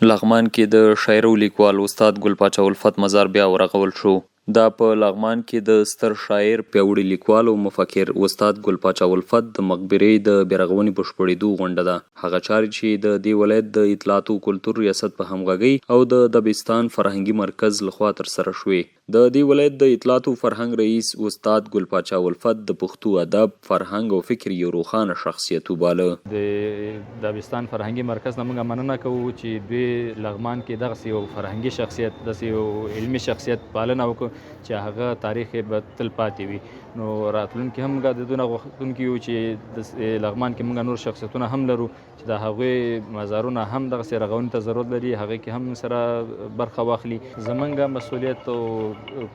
لغمان کې د شاعر او لیکوال استاد ګل پاچا الفت مزار بیا ورغول شو. دا په لغمان کې د ستر شاعر، پیاوړي لیکوال او مفکر استاد ګل پاچا الفت د مقبرې د بیارغونې بشپړېدو غونډه ده. هغه چارې چې د دې ولایت د اطلاعات او کلتور ریاست په همغږۍ او د دبستان فرهنګي مرکز لخوا ترسره شوې. د دې ولایت د اطلاعات او فرهنګ رئیس استاد ګل پاچا الفت د پښتو ادب، فرهنګ او فکر یو روښانه شخصیت وباله. د دبستان فرهنګي مرکز نه موږ مننه کوو چې دوی لغمان کې دغسې یو فرهنګي شخصیت، داسې یو علمي شخصیت پالنه وکړو چې هغه تاریخ به تل پاتې وي. نو راتلونکي هم موږ د دونه غوښتونکي یو چې د لغمان کې موږ نور شخصیتونه هم لرو چې د هغوی مزارونه هم دغسې رغونې ته ضرورت لري، هغې کې هم سره برخه واخلي. زموږ مسؤلیت او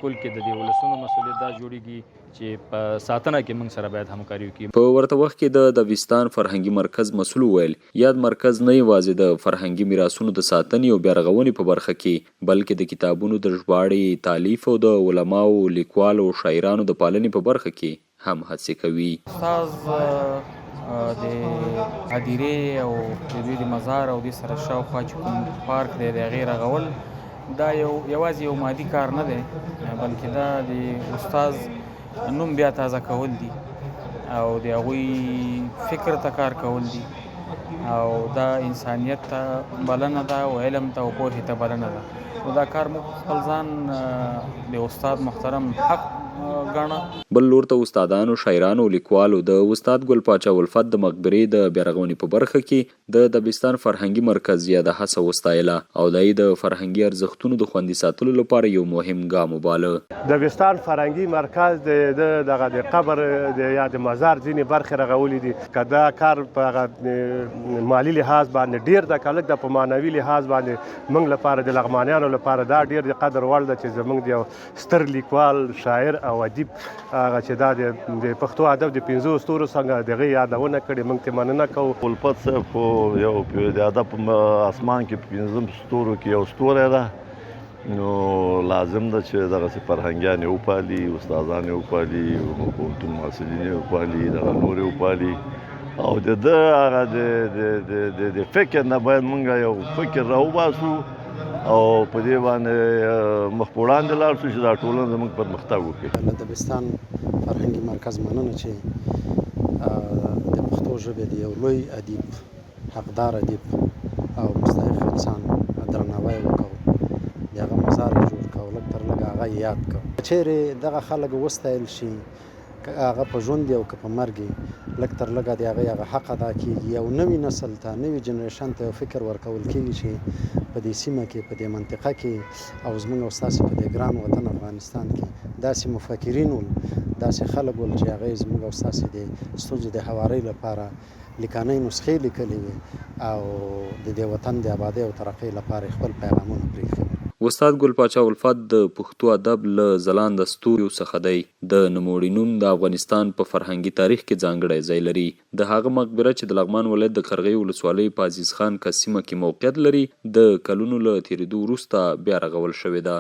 کل کې د دې ولسونو مسؤلیت دا جوړیږي چې په ساتنه کې موږ سره باید همکاري وکړي. په ورته وخت کې د دبستان فرهنګي مرکز مسؤل وویل یاد مرکز نه یوازې د فرهنګي میراثونو د ساتنې او بیارغونې په برخه کې بلکې د کتابونو د ژباړې، تالیف او د علماو، لیکوالو او شاعرانو د پالنې په برخه کې هم هڅې کوي. استاد د هدیرې او د دوی د مزار او د سره شاوخوا چې کوم پارک دی د هغې رغول دا یوازې یو مادي کار نه دی، بلکې دا د استاد نوم بیا تازه کول دي او د هغوی فکر ته کار کول دي او دا انسانیت ته بلنه ده او علم ته او پوهې ته بلنه ده. نو دا کار موږ خپل ځان د استاد محترم حق ګڼه. بل لور ته استادانو، شاعرانو او لیکوالو د استاد ګل پاچا الفت د مقبرې د بیارغونې په برخه کې د دبستان فرهنګي مرکز زیاده هڅه وستایله او د فرهنګي ارزښتونو د خوندي ساتلو لپاره یو مهم ګام وباله. دبستان فرهنګي مرکز د قبر یا د مزار ځینې برخې رغولې دي. که دا کار په مالی لحاظ باندې ډیر د کلک د په معنوي لحاظ باندې موږ لپاره د لغمانیانو لپاره دا ډیر د قدر وړ ده چې زموږ د ستر لیکوال، شاعر او ادیب هغه چې دا د پښتو ادب د 5 ستورو څنګه دغه یادونه کړې، موږ ته مننه کوو. الفت صاحب خو یو د ادب اسمان کې 5 ستورو کې یو ستوری ده، نو لازم ده چې دغسې فرهنګیان یې وپالي، استادان یې وپالي، پوهنتون محصلین یې وپالي، دغه نور یې وپالي او د ده هغه د فکر نه باید موږ یو فکر راوباسو او په دې باندې مخ په وړاندې لاړ شو چې دا ټولنه زموږ پرمختګ وکړي. له دبستان فرهنګي مرکز مننه چې د پښتو ژبې د یو لوی ادیب، حقدار ادیب او مستحق انسان درناوی وکړو، د هغه مزار یې جوړ کړو، لږ تر لږه هغه یې یاد کړو. چیرې دغه خلک وستایل شي، که هغه په ژوند او که په مرګ یې لږ تر لږه د هغې حق ادا کېږي. یو نوي نسل ته، نوي جنریشن ته یو فکر ورکول کېږي چې په دې سیمه کې، په دې منطقه کې او زموږ او ستاسې په دې ګران وطن افغانستان کې داسې مفکرین ول، داسې خلک ول چې هغوی زموږ او ستاسې د ستونزو د هوارۍ لپاره لیکنۍ نسخې لیکلې وې او د دې وطن د آبادۍ او ترقۍ لپاره خپل پیغامونه پرېښي. استاد ګل پاچا الفت د پښتو ادب له ځلانده ستوریو څخه دی. د نوموړي نوم د افغانستان په فرهنګي تاریخ کې ځانګړی ځای لري. د هغه مقبره چې د لغمان ولایت د قرغې ولسوالۍ په عزیز خان که سیمه کې موقعیت لري، د کلونو له تېرېدو وروسته بیا رغول شوې ده.